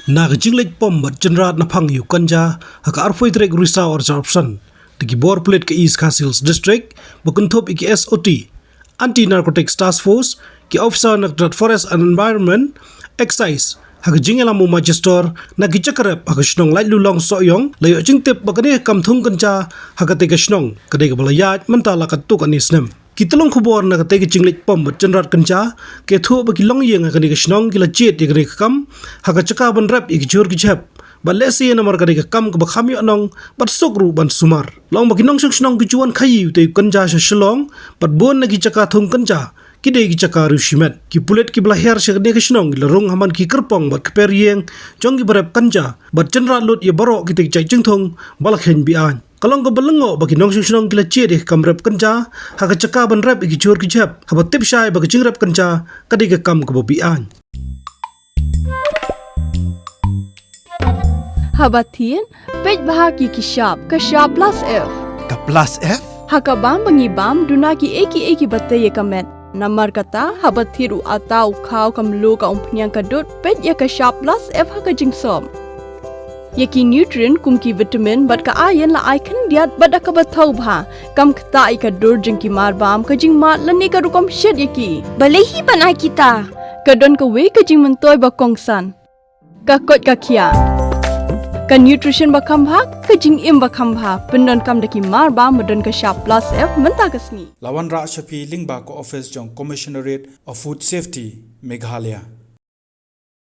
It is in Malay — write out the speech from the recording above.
Na jinglet pom bat jenrat na phang yu Ganja haka arfoi trek risa or jarpsan tiki bor plate ke East Castles District bakuntop iki SOT Anti Narcotics Task Force ki officer nak Forest and Environment Excise haka jingela mu magister na gichakarep haka Shillong Laitlulong soyong layo jingtip bakane kamthung Ganja haka teka Shillong kadai balayat mentala katuk anisnem Kitalong kubor na katay jinglet pom bat jenrat Ganja ke thu baki Longïing haka ni Shillong kila Jied ya kam haka Jaka ban rap iki Jhur ki chep ba lesi na mar kadai kam ka bakhami anong bat sokru ban sumar long baki nong Shillong ki juan Khaïi te Ganja sa Shillong bat bon na ki Jaka thung Ganja kidai ki Jaka rushimet ki pulet ki belahir sa kadai Shillong la rong haman ki kerpong bat keperieng jong ki barep Ganja bat jenrat lut ya barok ki te chai jingthong balakhen bian Kalong ko balengo bagi nong Shillong kila Jied kam rap Ganja haka Jaka ban rap iki Jhur ki chep haba tip shai bagi jing rap Ganja kadai ka kam ko bian Habatin pej bahagi ki shop ka shop plus F Ka plus F haka bam bangi bam duna ki eki bataye kamet namar kata habathiru atau khau kam lo ka umpnyang ka dot pej ya ka shop plus F haka jingsom Yaki nutrient kum ki vitamin bat ka iron la icon diat bada ka bathau bha kam khta I ka dur jing ki mar bam ka jing mat la ne ka rukom shed yaki Balehi banai kita ka don ka we ka jing mentoy ba kongsan ka kot ka khia ka nutrition ba kham bha ka jing im ba kham bha pendon kam daki mar bam modon ka sharp plus F menta ka sni Lawan Ra Shapi Lingba ko office jong Commissionerate of Food Safety Meghalaya